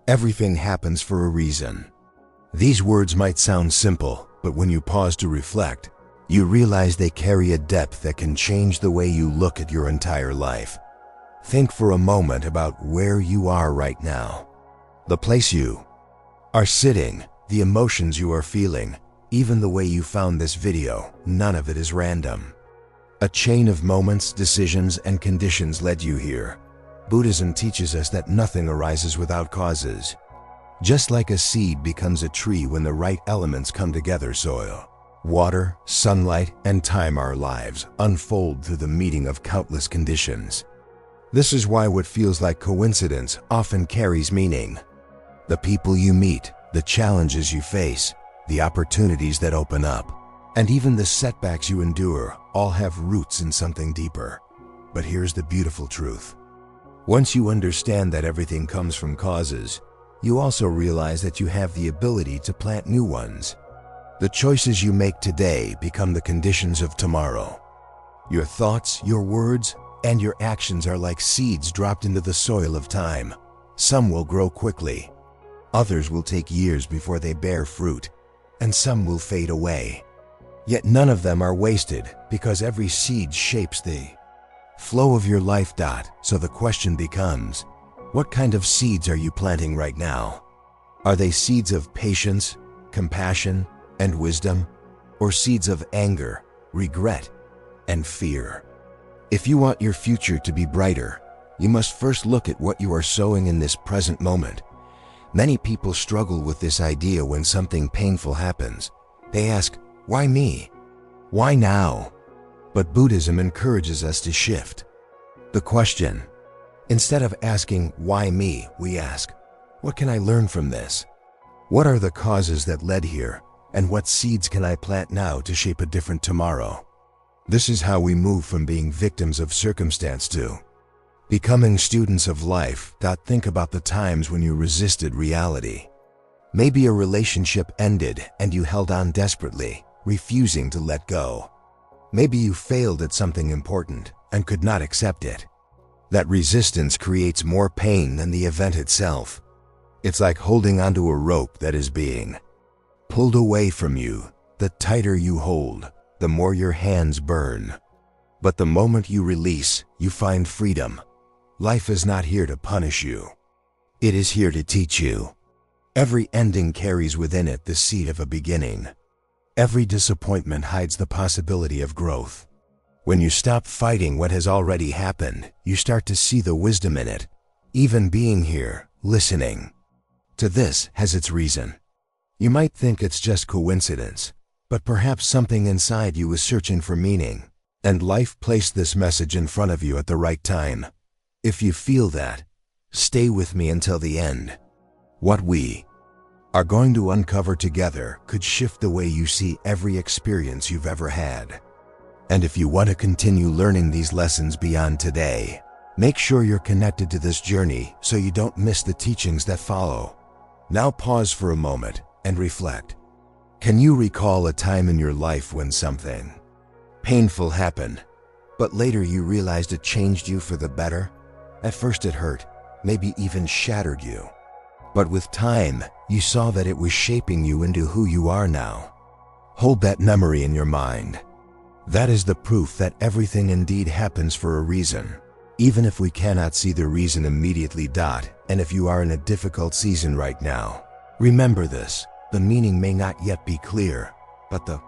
Everything happens for a reason. These words might sound simple, but when you pause to reflect, you realize they carry a depth that can change the way you look at your entire life. Think for a moment about where you are right now. The place you are sitting, the emotions you are feeling, even the way you found this video, none of it is random. A chain of moments, decisions, and conditions led you here. Buddhism teaches us that nothing arises without causes. Just like a seed becomes a tree when the right elements come together, soil, water, sunlight, and time, our lives unfold through the meeting of countless conditions. This is why what feels like coincidence often carries meaning. The people you meet, the challenges you face, the opportunities that open up, and even the setbacks you endure all have roots in something deeper. But here's the beautiful truth. Once you understand that everything comes from causes, you also realize that you have the ability to plant new ones. The choices you make today become the conditions of tomorrow. Your thoughts, your words, and your actions are like seeds dropped into the soil of time. Some will grow quickly. Others will take years before they bear fruit, and some will fade away. Yet none of them are wasted because every seed shapes the flow of your life. So the question becomes, what kind of seeds are you planting right now? Are they seeds of patience, compassion, and wisdom, or seeds of anger, regret, and fear? If you want your future to be brighter, you must first look at what you are sowing in this present moment. Many people struggle with this idea when something painful happens. They ask, why me? Why now? But Buddhism encourages us to shift the question. Instead of asking, why me, we ask, what can I learn from this? What are the causes that led here, and what seeds can I plant now to shape a different tomorrow? This is how we move from being victims of circumstance to becoming students of life. Think about the times when you resisted reality. Maybe a relationship ended and you held on desperately, refusing to let go. Maybe you failed at something important and could not accept it. That resistance creates more pain than the event itself. It's like holding onto a rope that is being pulled away from you. The tighter you hold, the more your hands burn. But the moment you release, you find freedom. Life is not here to punish you. It is here to teach you. Every ending carries within it the seed of a beginning. Every disappointment hides the possibility of growth. When you stop fighting what has already happened, you start to see the wisdom in it. Even being here, listening to this has its reason. You might think it's just coincidence, but perhaps something inside you is searching for meaning, and life placed this message in front of you at the right time. If you feel that, stay with me until the end. What we are going to uncover together could shift the way you see every experience you've ever had. And if you want to continue learning these lessons beyond today, make sure you're connected to this journey so you don't miss the teachings that follow. Now pause for a moment and reflect. Can you recall a time in your life when something painful happened, but later you realized it changed you for the better? At first it hurt, maybe even shattered you. But with time, you saw that it was shaping you into who you are now. Hold that memory in your mind. That is the proof that everything indeed happens for a reason. Even if we cannot see the reason immediately. And if you are in a difficult season right now, remember this. The meaning may not yet be clear, but the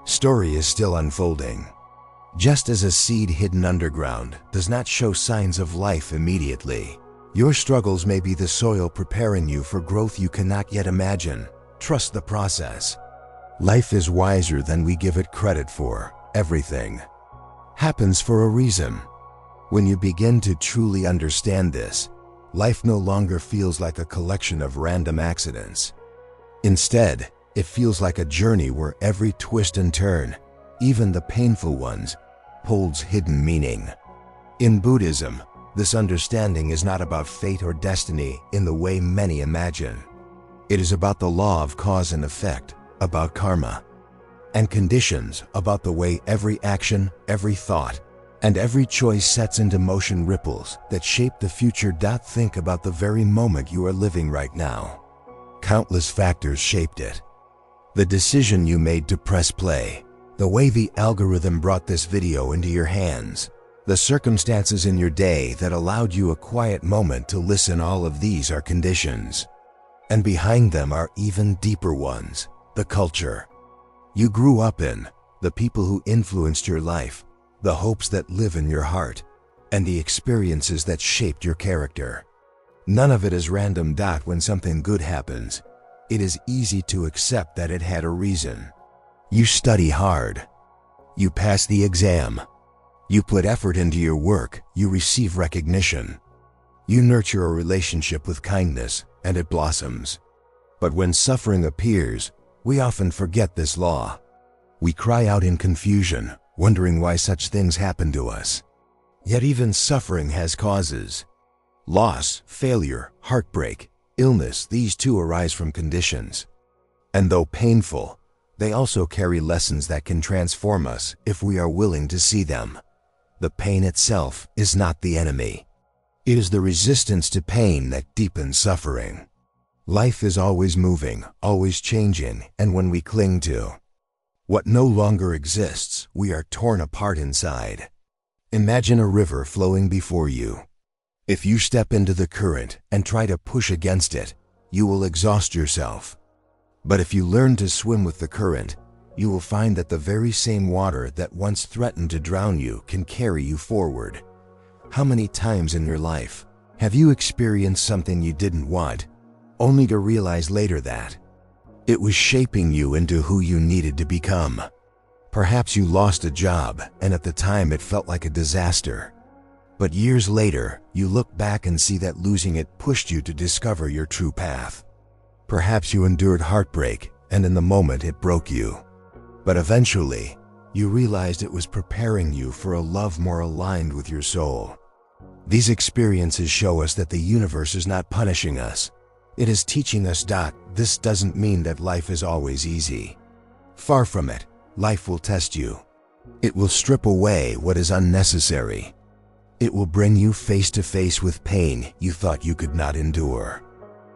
story is still unfolding. Just as a seed hidden underground does not show signs of life immediately, your struggles may be the soil preparing you for growth you cannot yet imagine. Trust the process. Life is wiser than we give it credit for. Everything happens for a reason. When you begin to truly understand this, life no longer feels like a collection of random accidents. Instead, it feels like a journey where every twist and turn, even the painful ones, holds hidden meaning. In Buddhism, this understanding is not about fate or destiny in the way many imagine. It is about the law of cause and effect, about karma and conditions, about the way every action, every thought, And every choice sets into motion ripples that shape the future. Think about the very moment you are living right now. Countless factors shaped it. The decision you made to press play, the way the algorithm brought this video into your hands, the circumstances in your day that allowed you a quiet moment to listen. All of these are conditions. And behind them are even deeper ones, the culture you grew up in, the people who influenced your life, the hopes that live in your heart, and the experiences that shaped your character. None of it is random. When something good happens, it is easy to accept that it had a reason. You study hard. You pass the exam. You put effort into your work. You receive recognition. You nurture a relationship with kindness, and it blossoms. But when suffering appears, we often forget this law. We cry out in confusion, wondering why such things happen to us. Yet even suffering has causes. Loss, failure, heartbreak, illness, these too arise from conditions. And though painful, they also carry lessons that can transform us if we are willing to see them. The pain itself is not the enemy. It is the resistance to pain that deepens suffering. Life is always moving, always changing, and when we cling to what no longer exists, we are torn apart inside. Imagine a river flowing before you. If you step into the current and try to push against it, you will exhaust yourself. But if you learn to swim with the current, you will find that the very same water that once threatened to drown you can carry you forward. How many times in your life have you experienced something you didn't want, only to realize later that it was shaping you into who you needed to become? Perhaps you lost a job, and at the time it felt like a disaster. But years later, you look back and see that losing it pushed you to discover your true path. Perhaps you endured heartbreak, and in the moment it broke you. But eventually, you realized it was preparing you for a love more aligned with your soul. These experiences show us that the universe is not punishing us. It is teaching us. This doesn't mean that life is always easy. Far from it. Life will test you. It will strip away what is unnecessary. It will bring you face to face with pain you thought you could not endure.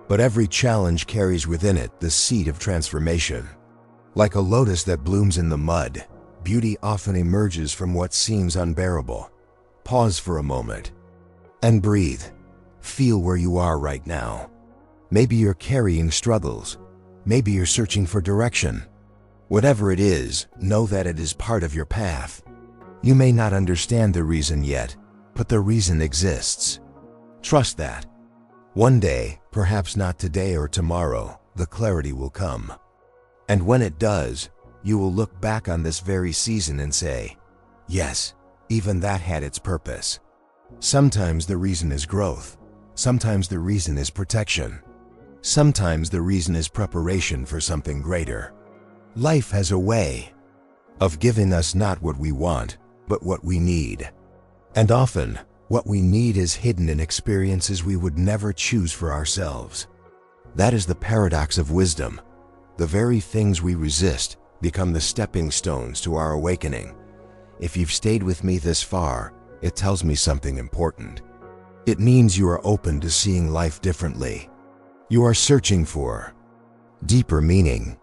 But every challenge carries within it the seed of transformation. Like a lotus that blooms in the mud, beauty often emerges from what seems unbearable. Pause for a moment and breathe. Feel where you are right now. Maybe you're carrying struggles. Maybe you're searching for direction. Whatever it is, know that it is part of your path. You may not understand the reason yet, but the reason exists. Trust that. One day, perhaps not today or tomorrow, the clarity will come. And when it does, you will look back on this very season and say, yes, even that had its purpose. Sometimes the reason is growth. Sometimes the reason is protection. Sometimes the reason is preparation for something greater. Life has a way of giving us not what we want, but what we need. And often, what we need is hidden in experiences we would never choose for ourselves. That is the paradox of wisdom. The very things we resist become the stepping stones to our awakening. If you've stayed with me this far, it tells me something important. It means you are open to seeing life differently. You are searching for deeper meaning.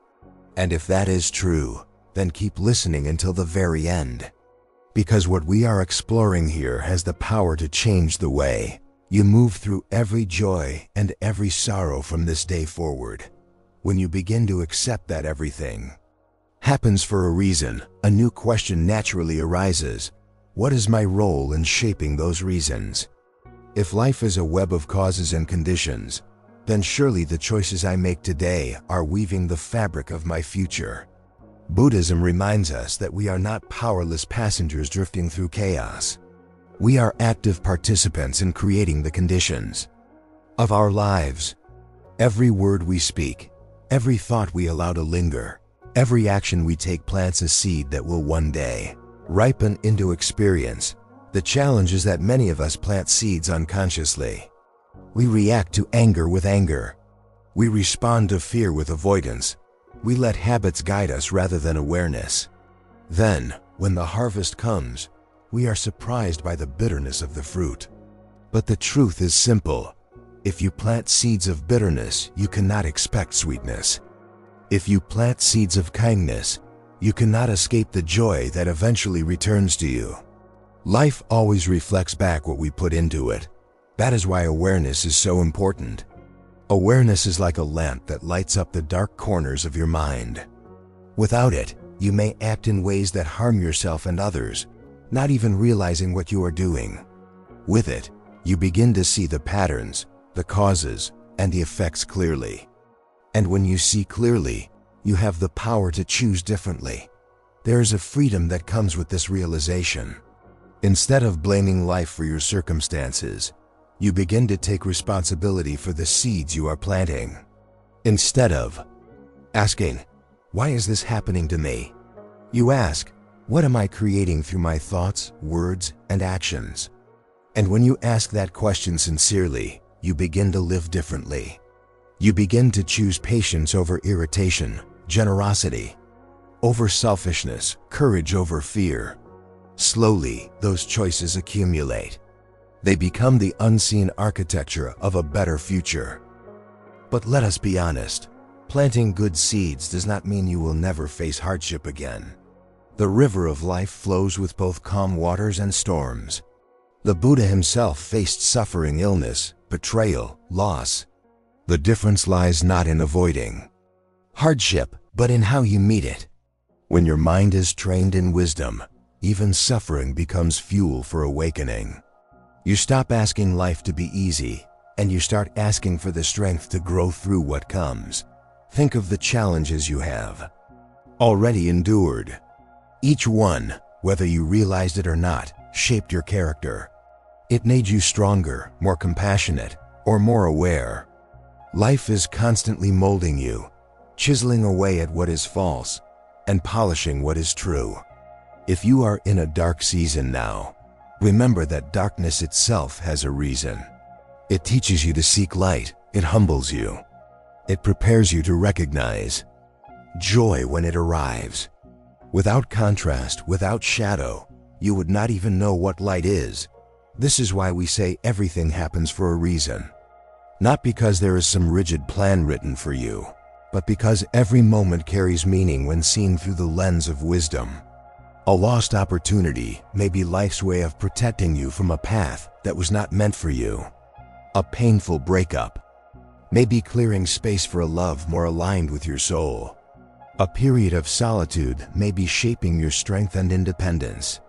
And if that is true, then keep listening until the very end. Because what we are exploring here has the power to change the way you move through every joy and every sorrow from this day forward. When you begin to accept that everything happens for a reason, a new question naturally arises. What is my role in shaping those reasons? If life is a web of causes and conditions, then surely the choices I make today are weaving the fabric of my future. Buddhism reminds us that we are not powerless passengers drifting through chaos. We are active participants in creating the conditions of our lives. Every word we speak, every thought we allow to linger, every action we take plants a seed that will one day ripen into experience. The challenge is that many of us plant seeds unconsciously. We react to anger with anger. We respond to fear with avoidance. We let habits guide us rather than awareness. Then, when the harvest comes, we are surprised by the bitterness of the fruit. But the truth is simple. If you plant seeds of bitterness, you cannot expect sweetness. If you plant seeds of kindness, you cannot escape the joy that eventually returns to you. Life always reflects back what we put into it. That is why awareness is so important. Awareness is like a lamp that lights up the dark corners of your mind. Without it, you may act in ways that harm yourself and others, not even realizing what you are doing. With it, you begin to see the patterns, the causes, and the effects clearly. And when you see clearly, you have the power to choose differently. There is a freedom that comes with this realization. Instead of blaming life for your circumstances, you begin to take responsibility for the seeds you are planting. Instead of asking, "Why is this happening to me?" you ask, "What am I creating through my thoughts, words, and actions?" And when you ask that question sincerely, you begin to live differently. You begin to choose patience over irritation, generosity over selfishness, courage over fear. Slowly, those choices accumulate. They become the unseen architecture of a better future. But let us be honest, planting good seeds does not mean you will never face hardship again. The river of life flows with both calm waters and storms. The Buddha himself faced suffering, illness, betrayal, loss. The difference lies not in avoiding hardship, but in how you meet it. When your mind is trained in wisdom, even suffering becomes fuel for awakening. You stop asking life to be easy, and you start asking for the strength to grow through what comes. Think of the challenges you have already endured. Each one, whether you realized it or not, shaped your character. It made you stronger, more compassionate, or more aware. Life is constantly molding you, chiseling away at what is false, and polishing what is true. If you are in a dark season now, remember that darkness itself has a reason. It teaches you to seek light. It humbles you. It prepares you to recognize joy when it arrives. Without contrast, without shadow, you would not even know what light is. This is why we say everything happens for a reason. Not because there is some rigid plan written for you, but because every moment carries meaning when seen through the lens of wisdom. A lost opportunity may be life's way of protecting you from a path that was not meant for you. A painful breakup may be clearing space for a love more aligned with your soul. A period of solitude may be shaping your strength and independence.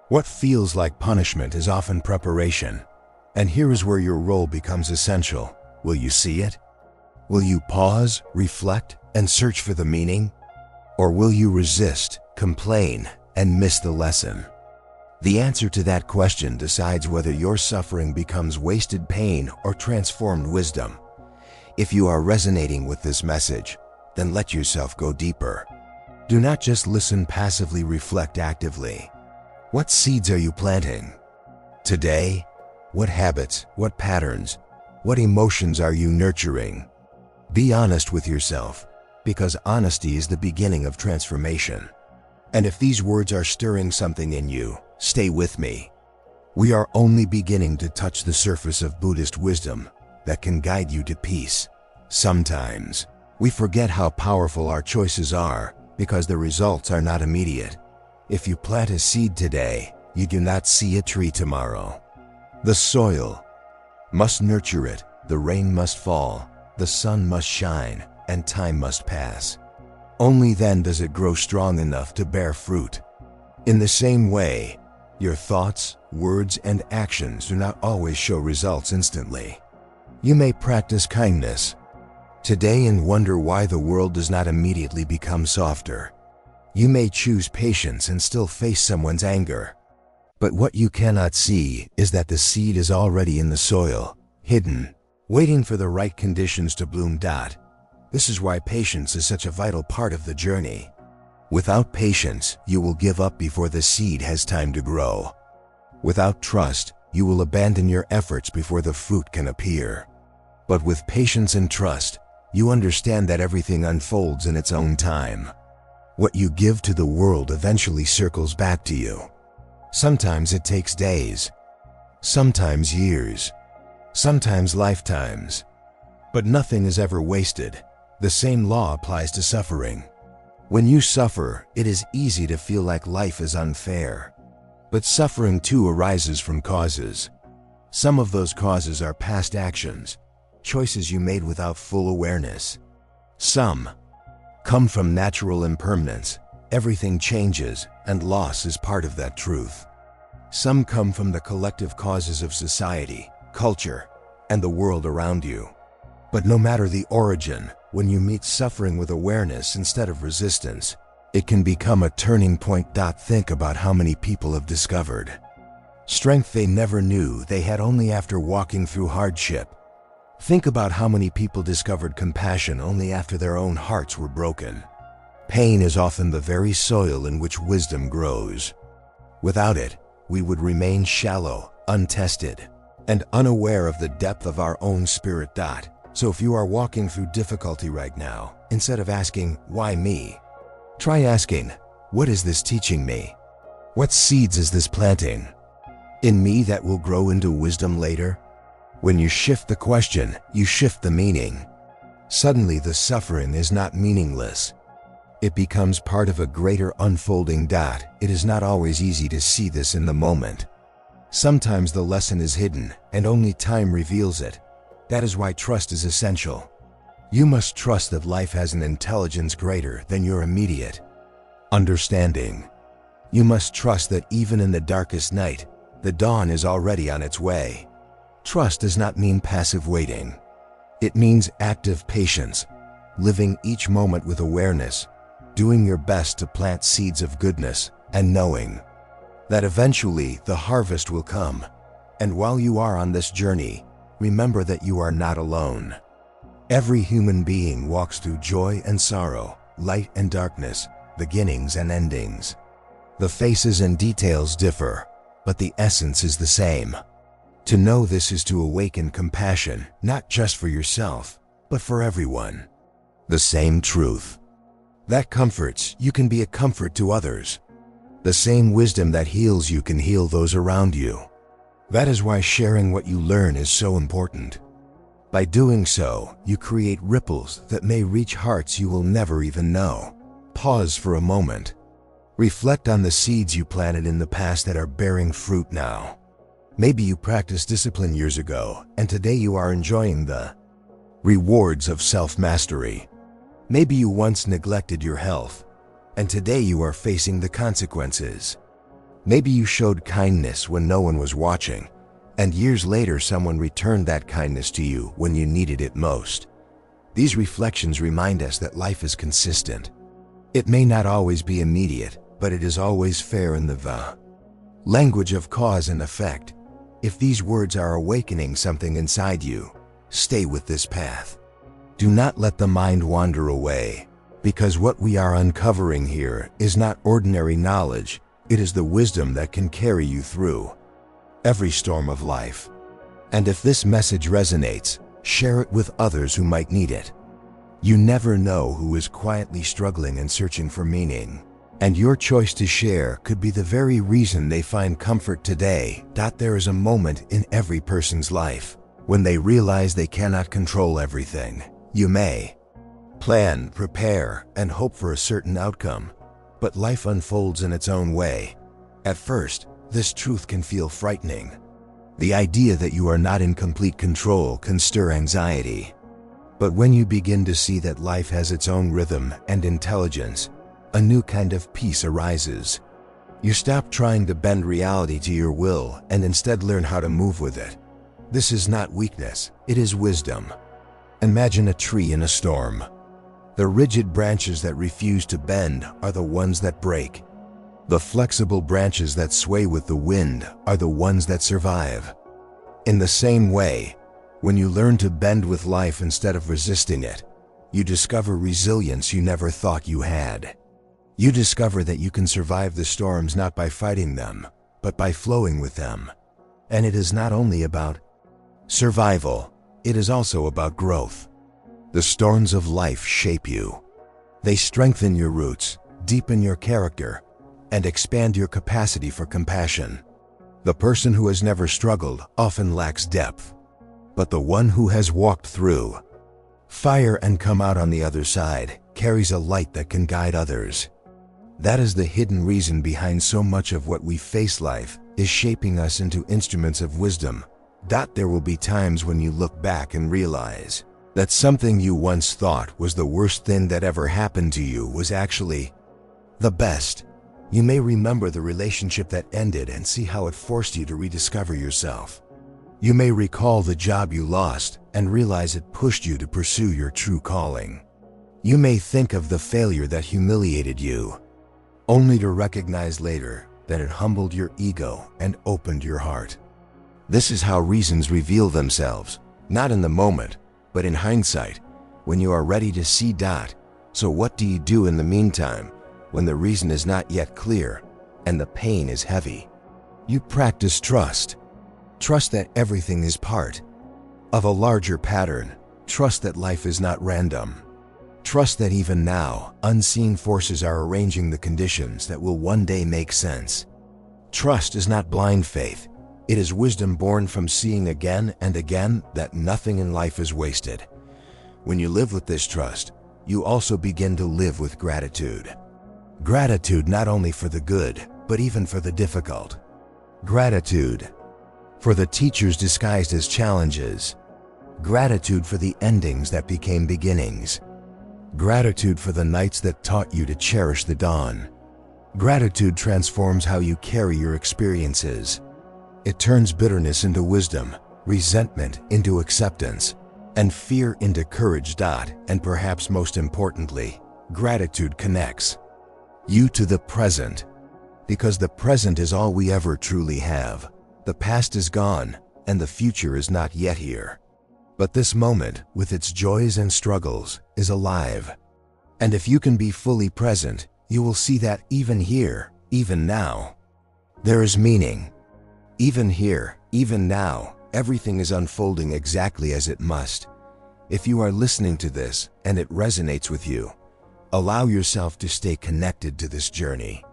What feels like punishment is often preparation. And here is where your role becomes essential. Will you see it? Will you pause, reflect, and search for the meaning? Or will you resist, complain, and miss the lesson? The answer to that question decides whether your suffering becomes wasted pain or transformed wisdom. If you are resonating with this message, then let yourself go deeper. Do not just listen passively, reflect actively. What seeds are you planting today? What habits, what patterns, what emotions are you nurturing? Be honest with yourself, because honesty is the beginning of transformation. And if these words are stirring something in you, stay with me. We are only beginning to touch the surface of Buddhist wisdom that can guide you to peace. Sometimes, we forget how powerful our choices are because the results are not immediate. If you plant a seed today, you do not see a tree tomorrow. The soil must nurture it, the rain must fall, the sun must shine, and time must pass. Only then does it grow strong enough to bear fruit. In the same way, your thoughts, words, and actions do not always show results instantly. You may practice kindness today and wonder why the world does not immediately become softer. You may choose patience and still face someone's anger. But what you cannot see is that the seed is already in the soil, hidden, waiting for the right conditions to bloom. This is why patience is such a vital part of the journey. Without patience, you will give up before the seed has time to grow. Without trust, you will abandon your efforts before the fruit can appear. But with patience and trust, you understand that everything unfolds in its own time. What you give to the world eventually circles back to you. Sometimes it takes days, sometimes years, sometimes lifetimes. But nothing is ever wasted. The same law applies to suffering. When you suffer, it is easy to feel like life is unfair. But suffering too arises from causes. Some of those causes are past actions, choices you made without full awareness. Some come from natural impermanence. Everything changes, and loss is part of that truth. Some come from the collective causes of society, culture, and the world around you. But no matter the origin, when you meet suffering with awareness instead of resistance, it can become a turning point. Think about how many people have discovered strength they never knew they had only after walking through hardship. Think about how many people discovered compassion only after their own hearts were broken. Pain is often the very soil in which wisdom grows. Without it, we would remain shallow, untested, and unaware of the depth of our own spirit. So if you are walking through difficulty right now, instead of asking, "Why me?" try asking, "What is this teaching me? What seeds is this planting in me that will grow into wisdom later?" When you shift the question, you shift the meaning. Suddenly the suffering is not meaningless. It becomes part of a greater unfolding. It is not always easy to see this in the moment. Sometimes the lesson is hidden, and only time reveals it. That is why trust is essential. You must trust that life has an intelligence greater than your immediate understanding. You must trust that even in the darkest night, the dawn is already on its way. Trust does not mean passive waiting. It means active patience, living each moment with awareness, doing your best to plant seeds of goodness, and knowing that eventually the harvest will come. And while you are on this journey, remember that you are not alone. Every human being walks through joy and sorrow, light and darkness, beginnings and endings. The faces and details differ, but the essence is the same. To know this is to awaken compassion, not just for yourself, but for everyone. The same truth that comforts you can be a comfort to others. The same wisdom that heals you can heal those around you. That is why sharing what you learn is so important. By doing so, you create ripples that may reach hearts you will never even know. Pause for a moment. Reflect on the seeds you planted in the past that are bearing fruit now. Maybe you practiced discipline years ago, and today you are enjoying the rewards of self-mastery. Maybe you once neglected your health, and today you are facing the consequences. Maybe you showed kindness when no one was watching, and years later someone returned that kindness to you when you needed it most. These reflections remind us that life is consistent. It may not always be immediate, but it is always fair in the language of cause and effect. If these words are awakening something inside you, stay with this path. Do not let the mind wander away, because what we are uncovering here is not ordinary knowledge. It is the wisdom that can carry you through every storm of life. And if this message resonates, share it with others who might need it. You never know who is quietly struggling and searching for meaning. And your choice to share could be the very reason they find comfort today. There is a moment in every person's life when they realize they cannot control everything. You may plan, prepare, and hope for a certain outcome, but life unfolds in its own way. At first, this truth can feel frightening. The idea that you are not in complete control can stir anxiety. But when you begin to see that life has its own rhythm and intelligence, a new kind of peace arises. You stop trying to bend reality to your will and instead learn how to move with it. This is not weakness, it is wisdom. Imagine a tree in a storm. The rigid branches that refuse to bend are the ones that break. The flexible branches that sway with the wind are the ones that survive. In the same way, when you learn to bend with life instead of resisting it, you discover resilience you never thought you had. You discover that you can survive the storms not by fighting them, but by flowing with them. And it is not only about survival, it is also about growth. The storms of life shape you. They strengthen your roots, deepen your character, and expand your capacity for compassion. The person who has never struggled often lacks depth, but the one who has walked through fire and come out on the other side carries a light that can guide others. That is the hidden reason behind so much of what we face. Life is shaping us into instruments of wisdom. There will be times when you look back and realize that something you once thought was the worst thing that ever happened to you was actually the best. You may remember the relationship that ended and see how it forced you to rediscover yourself. You may recall the job you lost and realize it pushed you to pursue your true calling. You may think of the failure that humiliated you, only to recognize later that it humbled your ego and opened your heart. This is how reasons reveal themselves, not in the moment, but in hindsight, when you are ready to see. So what do you do in the meantime, when the reason is not yet clear and the pain is heavy? You practice trust. Trust that everything is part of a larger pattern. Trust that life is not random. Trust that even now, unseen forces are arranging the conditions that will one day make sense. Trust is not blind faith. It is wisdom born from seeing again and again that nothing in life is wasted. When you live with this trust, you also begin to live with gratitude. Gratitude not only for the good, but even for the difficult. Gratitude for the teachers disguised as challenges. Gratitude for the endings that became beginnings. Gratitude for the nights that taught you to cherish the dawn. Gratitude transforms how you carry your experiences. It turns bitterness into wisdom, resentment into acceptance, and fear into courage. And perhaps most importantly, gratitude connects you to the present, because the present is all we ever truly have. The past is gone, and the future is not yet here. But this moment, with its joys and struggles, is alive. And if you can be fully present, you will see that even here, even now, there is meaning. Even here, even now, everything is unfolding exactly as it must. If you are listening to this and it resonates with you, allow yourself to stay connected to this journey.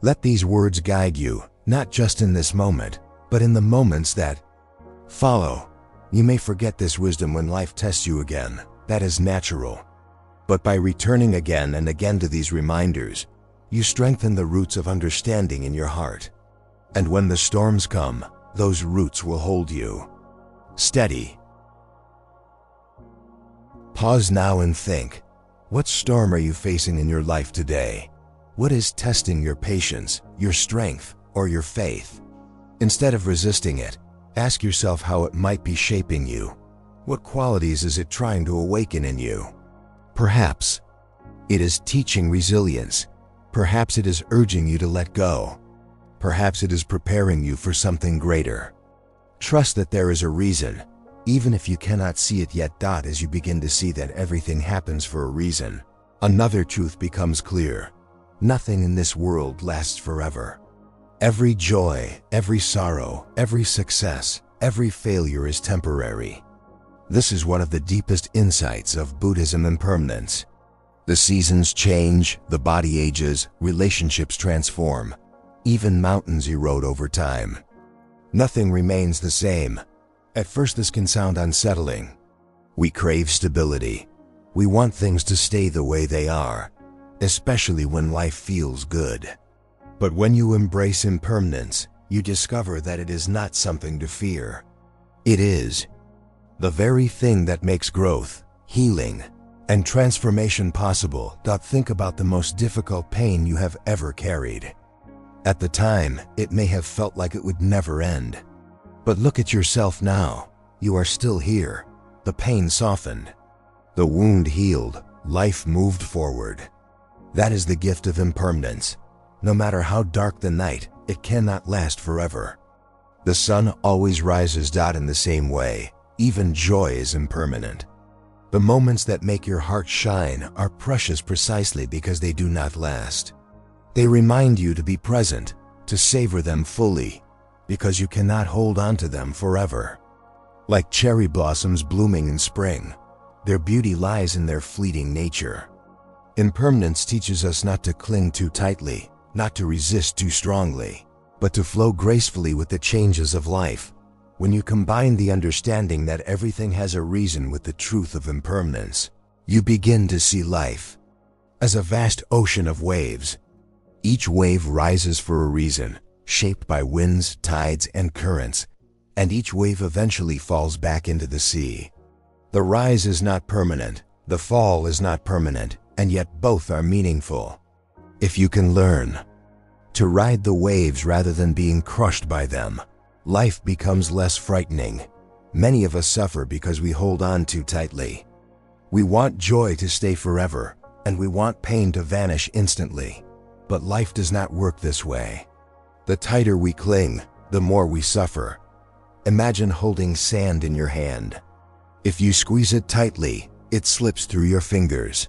Let these words guide you, not just in this moment, but in the moments that follow. You may forget this wisdom when life tests you again. That is natural. But by returning again and again to these reminders, you strengthen the roots of understanding in your heart. And when the storms come, those roots will hold you steady. Pause now and think. What storm are you facing in your life today? What is testing your patience, your strength, or your faith? Instead of resisting it, ask yourself how it might be shaping you. What qualities is it trying to awaken in you? Perhaps it is teaching resilience. Perhaps it is urging you to let go. Perhaps it is preparing you for something greater. Trust that there is a reason, even if you cannot see it yet. As you begin to see that everything happens for a reason, another truth becomes clear. Nothing in this world lasts forever. Every joy, every sorrow, every success, every failure is temporary. This is one of the deepest insights of Buddhism: impermanence. The seasons change, the body ages, relationships transform, even mountains erode over time. Nothing remains the same. At first this can sound unsettling. We crave stability. We want things to stay the way they are, especially when life feels good. But when you embrace impermanence, you discover that it is not something to fear. It is the very thing that makes growth, healing, and transformation possible. Think about the most difficult pain you have ever carried. At the time, it may have felt like it would never end. But look at yourself now. You are still here. The pain softened. The wound healed. Life moved forward. That is the gift of impermanence. No matter how dark the night, it cannot last forever. The sun always rises. In the same way, even joy is impermanent. The moments that make your heart shine are precious precisely because they do not last. They remind you to be present, to savor them fully, because you cannot hold on to them forever. Like cherry blossoms blooming in spring, their beauty lies in their fleeting nature. Impermanence teaches us not to cling too tightly, not to resist too strongly, but to flow gracefully with the changes of life. When you combine the understanding that everything has a reason with the truth of impermanence, you begin to see life as a vast ocean of waves. Each wave rises for a reason, shaped by winds, tides, and currents, and each wave eventually falls back into the sea. The rise is not permanent, the fall is not permanent, and yet both are meaningful. If you can learn to ride the waves rather than being crushed by them, life becomes less frightening. Many of us suffer because we hold on too tightly. We want joy to stay forever, and we want pain to vanish instantly. But life does not work this way. The tighter we cling, the more we suffer. Imagine holding sand in your hand. If you squeeze it tightly, it slips through your fingers.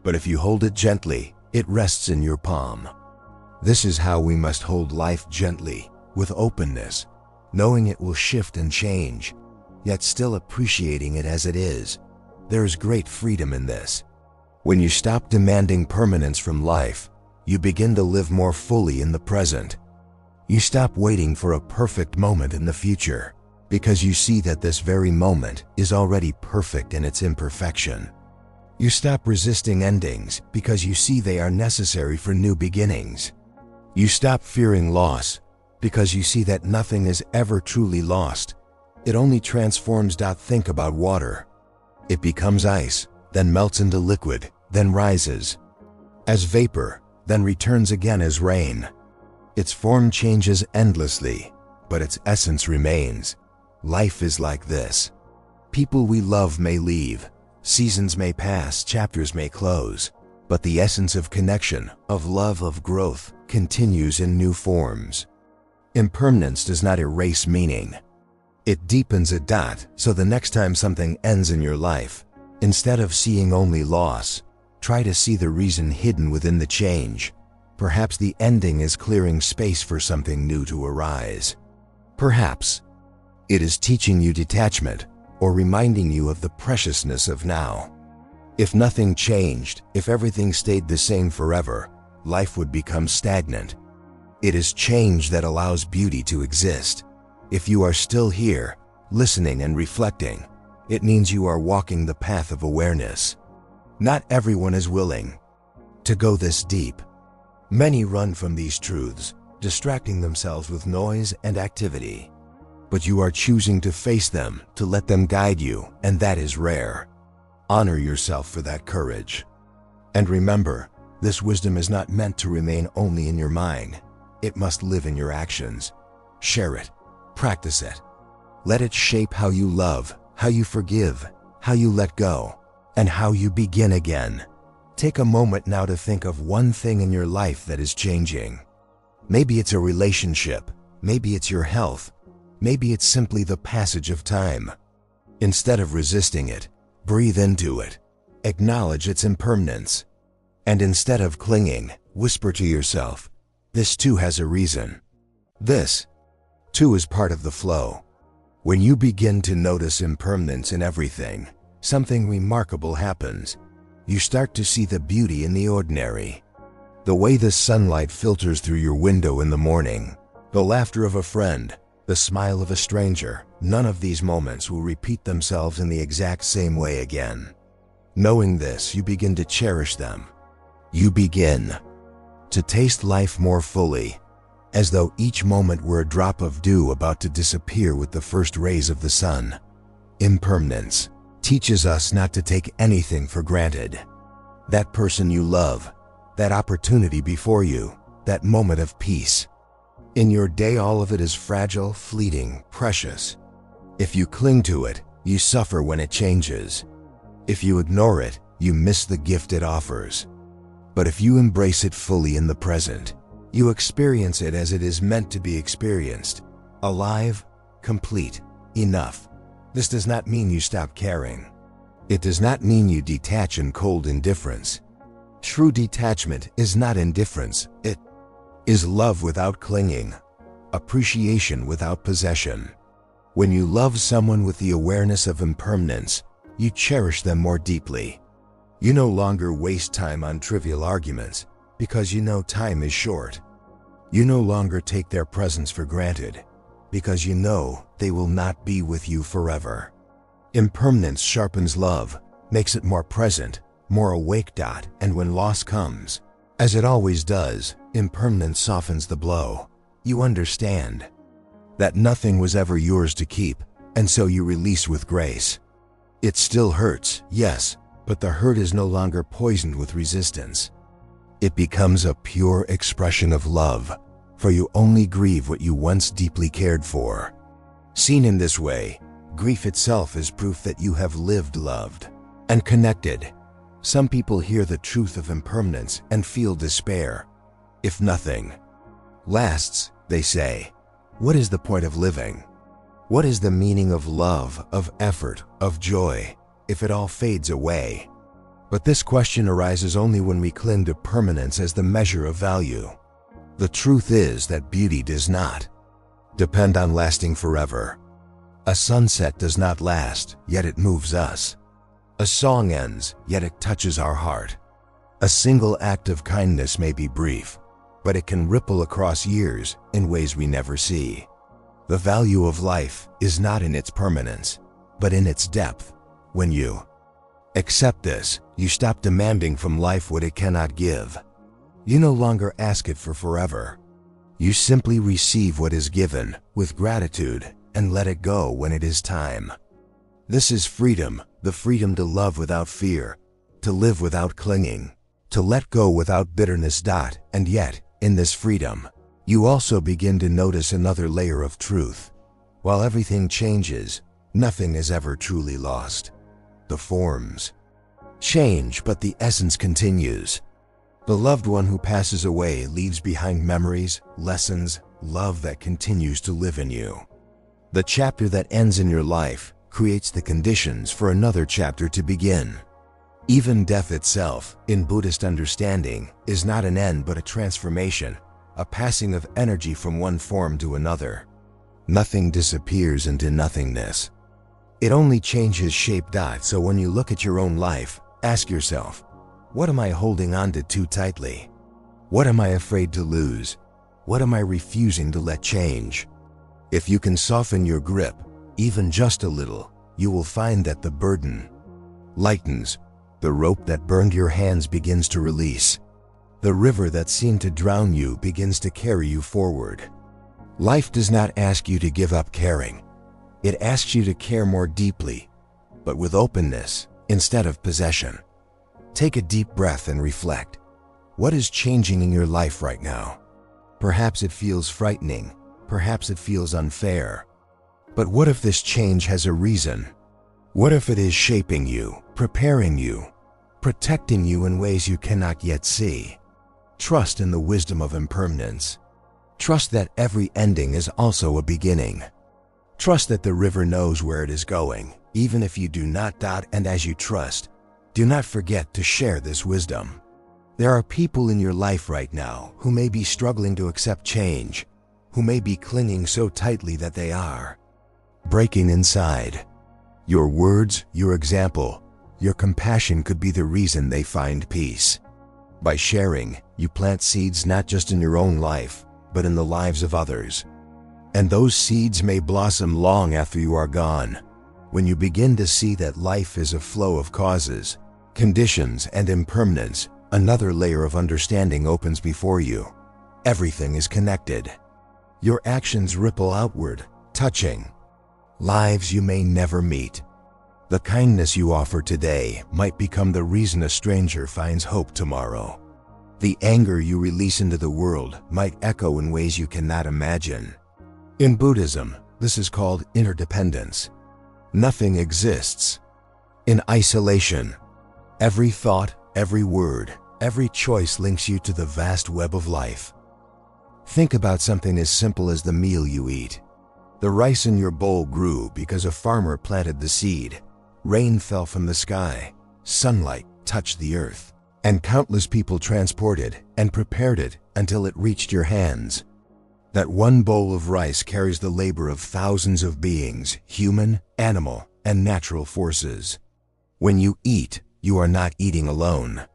But if you hold it gently, it rests in your palm. This is how we must hold life gently, with openness, knowing it will shift and change, yet still appreciating it as it is. There is great freedom in this. When you stop demanding permanence from life, you begin to live more fully in the present. You stop waiting for a perfect moment in the future, because you see that this very moment is already perfect in its imperfection. You stop resisting endings because you see they are necessary for new beginnings. You stop fearing loss because you see that nothing is ever truly lost. It only transforms. Think about water. It becomes ice, then melts into liquid, then rises as vapor, then returns again as rain. Its form changes endlessly, but its essence remains. Life is like this. People we love may leave, seasons may pass, chapters may close, but the essence of connection, of love, of growth, continues in new forms. Impermanence does not erase meaning. It deepens it. So the next time something ends in your life, instead of seeing only loss, try to see the reason hidden within the change. Perhaps the ending is clearing space for something new to arise. Perhaps it is teaching you detachment or reminding you of the preciousness of now. If nothing changed, if everything stayed the same forever, life would become stagnant. It is change that allows beauty to exist. If you are still here, listening and reflecting, it means you are walking the path of awareness. Not everyone is willing to go this deep. Many run from these truths, distracting themselves with noise and activity. But you are choosing to face them, to let them guide you, and that is rare. Honor yourself for that courage. And remember, this wisdom is not meant to remain only in your mind. It must live in your actions. Share it. Practice it. Let it shape how you love, how you forgive, how you let go, and how you begin again. Take a moment now to think of one thing in your life that is changing. Maybe it's a relationship, maybe it's your health, maybe it's simply the passage of time. Instead of resisting it, breathe into it. Acknowledge its impermanence. And instead of clinging, whisper to yourself, this too has a reason. This, too, is part of the flow. When you begin to notice impermanence in everything, something remarkable happens. You start to see the beauty in the ordinary. The way the sunlight filters through your window in the morning, the laughter of a friend, the smile of a stranger. None of these moments will repeat themselves in the exact same way again. Knowing this, you begin to cherish them. You begin to taste life more fully, as though each moment were a drop of dew about to disappear with the first rays of the sun. Impermanence teaches us not to take anything for granted. That person you love, that opportunity before you, that moment of peace. In your day, all of it is fragile, fleeting, precious. If you cling to it, you suffer when it changes. If you ignore it, you miss the gift it offers. But if you embrace it fully in the present, you experience it as it is meant to be experienced. Alive, complete, enough. This does not mean you stop caring. It does not mean you detach in cold indifference. True detachment is not indifference. It is love without clinging, appreciation without possession. When you love someone with the awareness of impermanence, you cherish them more deeply. You no longer waste time on trivial arguments, because you know time is short. You no longer take their presence for granted, because you know they will not be with you forever. Impermanence sharpens love, makes it more present, more awake. And when loss comes, as it always does, impermanence softens the blow. You understand that nothing was ever yours to keep, and so you release with grace. It still hurts, yes, but the hurt is no longer poisoned with resistance. It becomes a pure expression of love, for you only grieve what you once deeply cared for. Seen in this way, grief itself is proof that you have lived, loved, and connected. Some people hear the truth of impermanence and feel despair. If nothing lasts, they say, what is the point of living? What is the meaning of love, of effort, of joy, if it all fades away? But this question arises only when we cling to permanence as the measure of value. The truth is that beauty does not depend on lasting forever. A sunset does not last, yet it moves us. A song ends, yet it touches our heart. A single act of kindness may be brief, but it can ripple across years in ways we never see. The value of life is not in its permanence, but in its depth. When you accept this, you stop demanding from life what it cannot give. You no longer ask it for forever. You simply receive what is given with gratitude and let it go when it is time. This is freedom, the freedom to love without fear, to live without clinging, to let go without bitterness. And yet, in this freedom, you also begin to notice another layer of truth. While everything changes, nothing is ever truly lost. The forms change, but the essence continues. The loved one who passes away leaves behind memories, lessons, love that continues to live in you. The chapter that ends in your life creates the conditions for another chapter to begin. Even death itself, in Buddhist understanding, is not an end but a transformation, a passing of energy from one form to another. Nothing disappears into nothingness. It only changes shape. So when you look at your own life, ask yourself, what am I holding on to too tightly? What am I afraid to lose? What am I refusing to let change? If you can soften your grip, even just a little, you will find that the burden lightens. The rope that burned your hands begins to release. The river that seemed to drown you begins to carry you forward. Life does not ask you to give up caring. It asks you to care more deeply, but with openness instead of possession. Take a deep breath and reflect. What is changing in your life right now? Perhaps it feels frightening. Perhaps it feels unfair. But what if this change has a reason? What if it is shaping you, preparing you, protecting you in ways you cannot yet see? Trust in the wisdom of impermanence. Trust that every ending is also a beginning. Trust that the river knows where it is going, even if you do not. And as you trust, do not forget to share this wisdom. There are people in your life right now who may be struggling to accept change, who may be clinging so tightly that they are breaking inside. Your words, your example, your compassion could be the reason they find peace. By sharing, you plant seeds not just in your own life, but in the lives of others. And those seeds may blossom long after you are gone. When you begin to see that life is a flow of causes, conditions, and impermanence, another layer of understanding opens before you. Everything is connected. Your actions ripple outward, touching lives you may never meet. The kindness you offer today might become the reason a stranger finds hope tomorrow. The anger you release into the world might echo in ways you cannot imagine. In Buddhism, this is called interdependence. Nothing exists in isolation. Every thought, every word, every choice links you to the vast web of life. Think about something as simple as the meal you eat. The rice in your bowl grew because a farmer planted the seed. Rain fell from the sky, sunlight touched the earth, and countless people transported and prepared it until it reached your hands. That one bowl of rice carries the labor of thousands of beings, human, animal, and natural forces. When you eat, you are not eating alone.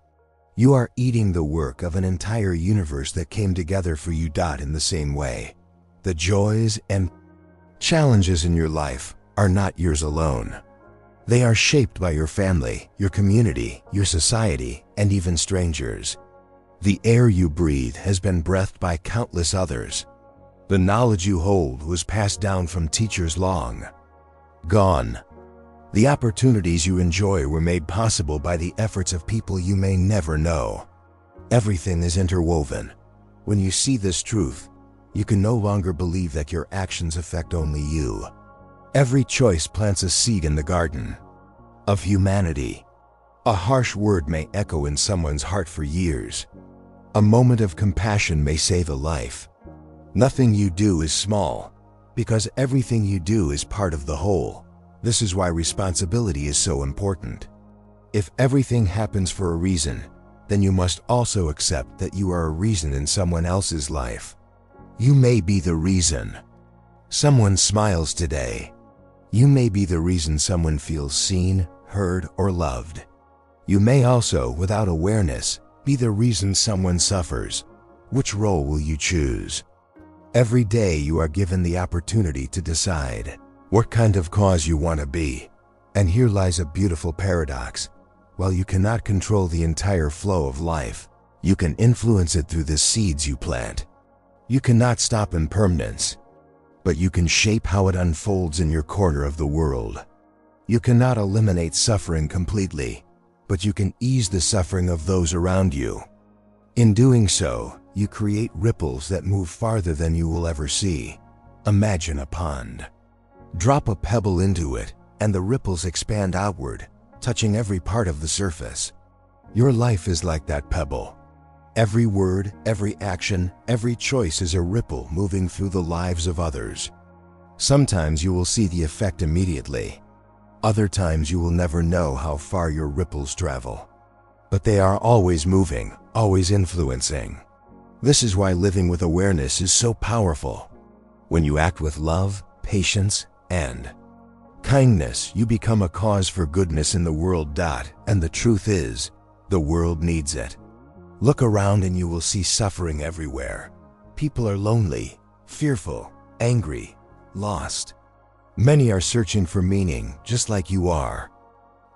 You are eating the work of an entire universe that came together for you. In the same way, the joys and challenges in your life are not yours alone. They are shaped by your family, your community, your society, and even strangers. The air you breathe has been breathed by countless others. The knowledge you hold was passed down from teachers long gone. The opportunities you enjoy were made possible by the efforts of people you may never know. Everything is interwoven. When you see this truth, you can no longer believe that your actions affect only you. Every choice plants a seed in the garden of humanity. A harsh word may echo in someone's heart for years. A moment of compassion may save a life. Nothing you do is small, because everything you do is part of the whole. This is why responsibility is so important. If everything happens for a reason, then you must also accept that you are a reason in someone else's life. You may be the reason someone smiles today. You may be the reason someone feels seen, heard, or loved. You may also, without awareness, be the reason someone suffers. Which role will you choose? Every day you are given the opportunity to decide what kind of cause you want to be. And here lies a beautiful paradox. While you cannot control the entire flow of life, you can influence it through the seeds you plant. You cannot stop impermanence, but you can shape how it unfolds in your corner of the world. You cannot eliminate suffering completely, but you can ease the suffering of those around you. In doing so, you create ripples that move farther than you will ever see. Imagine a pond. Drop a pebble into it, and the ripples expand outward, touching every part of the surface. Your life is like that pebble. Every word, every action, every choice is a ripple moving through the lives of others. Sometimes you will see the effect immediately. Other times you will never know how far your ripples travel. But they are always moving, always influencing. This is why living with awareness is so powerful. When you act with love, patience, and kindness, you become a cause for goodness in the world. And the truth is, the world needs it. Look around and you will see suffering everywhere. People are lonely, fearful, angry, lost. Many are searching for meaning, just like you are.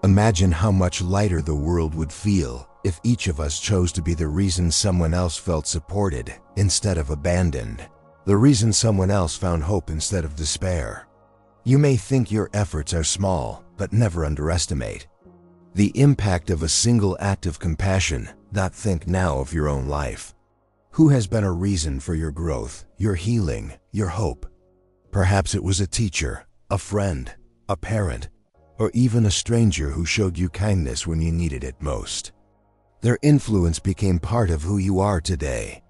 Imagine how much lighter the world would feel if each of us chose to be the reason someone else felt supported instead of abandoned, the reason someone else found hope instead of despair. You may think your efforts are small, but never underestimate the impact of a single act of compassion. Think now of your own life. Who has been a reason for your growth, your healing, your hope? Perhaps it was a teacher, a friend, a parent, or even a stranger who showed you kindness when you needed it most. Their influence became part of who you are today.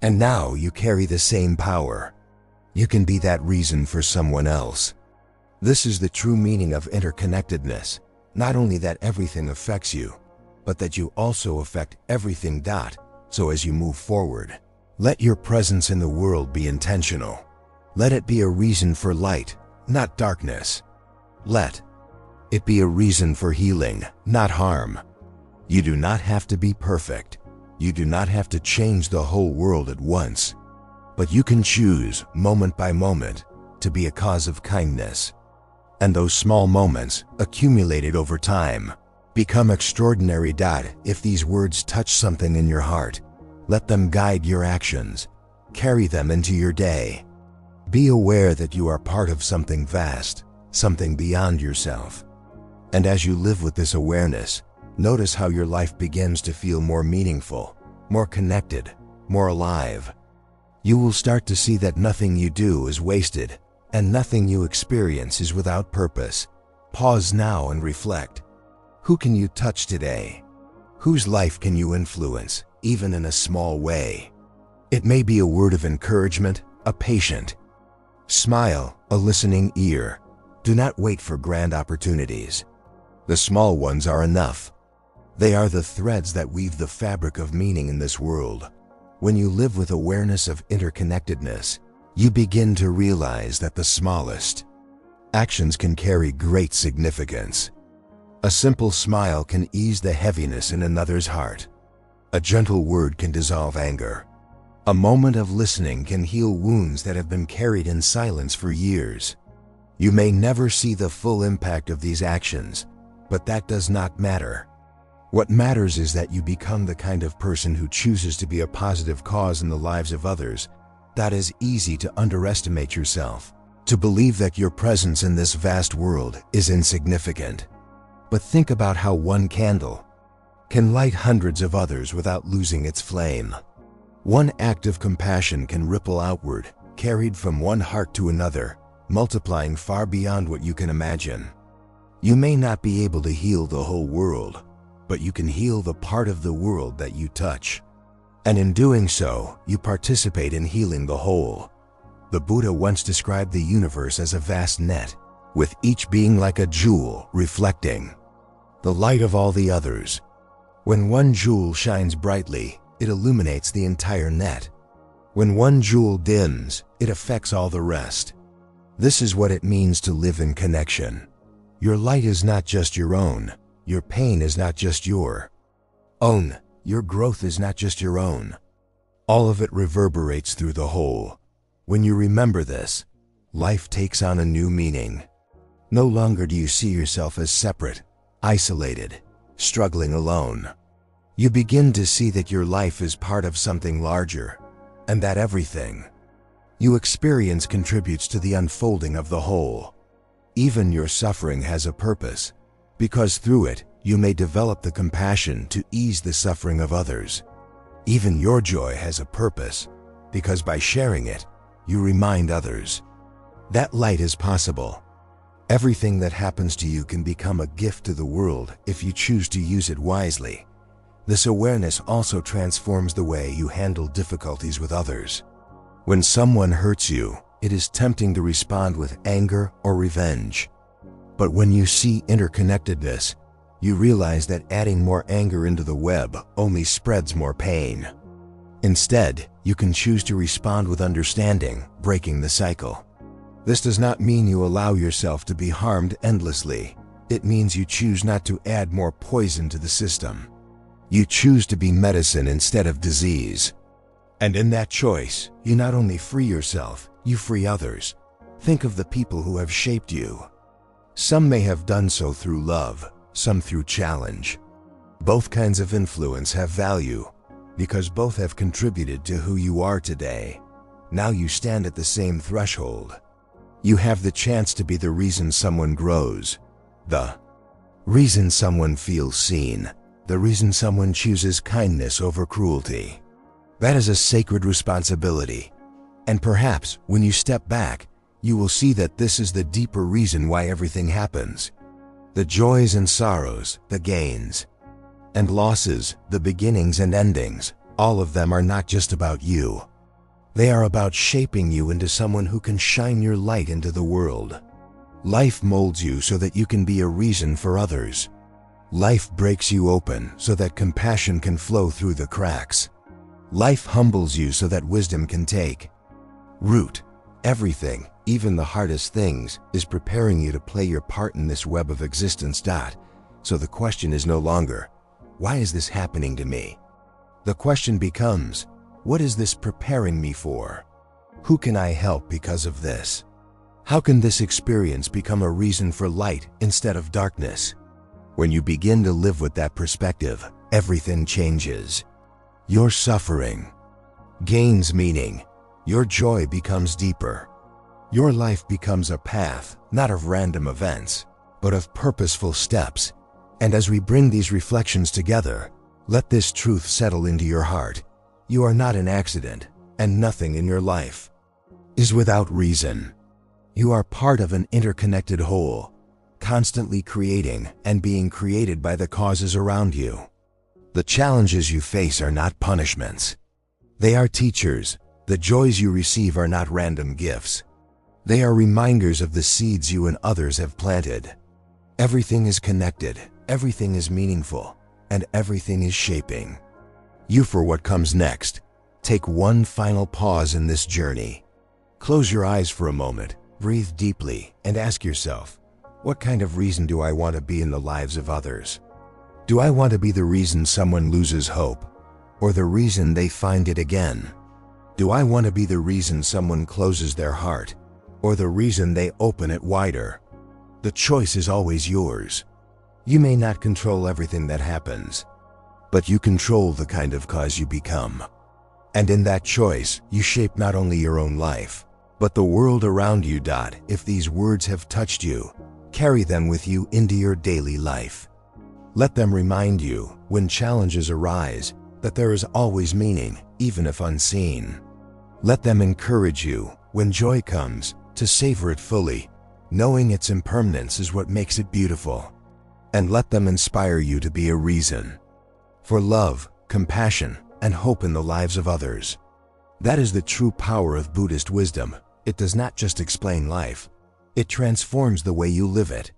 And now you carry the same power. You can be that reason for someone else. This is the true meaning of interconnectedness. Not only that everything affects you, but that you also affect everything. So as you move forward, let your presence in the world be intentional. Let it be a reason for light, not darkness. Let it be a reason for healing, not harm. You do not have to be perfect. You do not have to change the whole world at once. But you can choose, moment by moment, to be a cause of kindness. And those small moments, accumulated over time, become extraordinary. If these words touch something in your heart, let them guide your actions. Carry them into your day. Be aware that you are part of something vast, something beyond yourself. And as you live with this awareness, notice how your life begins to feel more meaningful, more connected, more alive. You will start to see that nothing you do is wasted, and nothing you experience is without purpose. Pause now and reflect. Who can you touch today? Whose life can you influence, even in a small way? It may be a word of encouragement, a patient smile, a listening ear. Do not wait for grand opportunities. The small ones are enough. They are the threads that weave the fabric of meaning in this world. When you live with awareness of interconnectedness, you begin to realize that the smallest actions can carry great significance. A simple smile can ease the heaviness in another's heart. A gentle word can dissolve anger. A moment of listening can heal wounds that have been carried in silence for years. You may never see the full impact of these actions, but that does not matter. What matters is that you become the kind of person who chooses to be a positive cause in the lives of others. That is easy to underestimate yourself, to believe that your presence in this vast world is insignificant. But think about how one candle can light hundreds of others without losing its flame. One act of compassion can ripple outward, carried from one heart to another, multiplying far beyond what you can imagine. You may not be able to heal the whole world, but you can heal the part of the world that you touch. And in doing so, you participate in healing the whole. The Buddha once described the universe as a vast net, with each being like a jewel reflecting the light of all the others. When one jewel shines brightly, it illuminates the entire net. When one jewel dims, it affects all the rest. This is what it means to live in connection. Your light is not just your own. Your pain is not just your own. Your growth is not just your own. All of it reverberates through the whole. When you remember this, life takes on a new meaning. No longer do you see yourself as separate, isolated, struggling alone. You begin to see that your life is part of something larger, and that everything you experience contributes to the unfolding of the whole. Even your suffering has a purpose, because through it, you may develop the compassion to ease the suffering of others. Even your joy has a purpose, because by sharing it, you remind others that light is possible. Everything that happens to you can become a gift to the world if you choose to use it wisely. This awareness also transforms the way you handle difficulties with others. When someone hurts you, it is tempting to respond with anger or revenge. But when you see interconnectedness, you realize that adding more anger into the web only spreads more pain. Instead, you can choose to respond with understanding, breaking the cycle. This does not mean you allow yourself to be harmed endlessly. It means you choose not to add more poison to the system. You choose to be medicine instead of disease. And in that choice, you not only free yourself, you free others. Think of the people who have shaped you. Some may have done so through love, some through challenge. Both kinds of influence have value, because both have contributed to who you are today. Now you stand at the same threshold. You have the chance to be the reason someone grows, the reason someone feels seen, the reason someone chooses kindness over cruelty. That is a sacred responsibility. And perhaps when you step back, you will see that this is the deeper reason why everything happens. The joys and sorrows, the gains and losses, the beginnings and endings, all of them are not just about you. They are about shaping you into someone who can shine your light into the world. Life molds you so that you can be a reason for others. Life breaks you open so that compassion can flow through the cracks. Life humbles you so that wisdom can take root. Everything, even the hardest things, is preparing you to play your part in this web of existence. So the question is no longer, why is this happening to me? The question becomes, what is this preparing me for? Who can I help because of this? How can this experience become a reason for light instead of darkness? When you begin to live with that perspective, everything changes. Your suffering gains meaning. Your joy becomes deeper. Your life becomes a path, not of random events, but of purposeful steps. And as we bring these reflections together, let this truth settle into your heart. You are not an accident, and nothing in your life is without reason. You are part of an interconnected whole, constantly creating and being created by the causes around you. The challenges you face are not punishments. They are teachers. The joys you receive are not random gifts. They are reminders of the seeds you and others have planted. Everything is connected, everything is meaningful, and everything is shaping you for what comes next. Take one final pause in this journey. Close your eyes for a moment, breathe deeply, and ask yourself, what kind of reason do I want to be in the lives of others? Do I want to be the reason someone loses hope? or the reason they find it again? Do I want to be the reason someone closes their heart, or the reason they open it wider? The choice is always yours. You may not control everything that happens, but you control the kind of cause you become. And in that choice, you shape not only your own life, but the world around you. If these words have touched you, carry them with you into your daily life. Let them remind you, when challenges arise, that there is always meaning, even if unseen. Let them encourage you, when joy comes, to savor it fully, knowing its impermanence is what makes it beautiful. And let them inspire you to be a reason for love, compassion, and hope in the lives of others. That is the true power of Buddhist wisdom. It does not just explain life, it transforms the way you live it.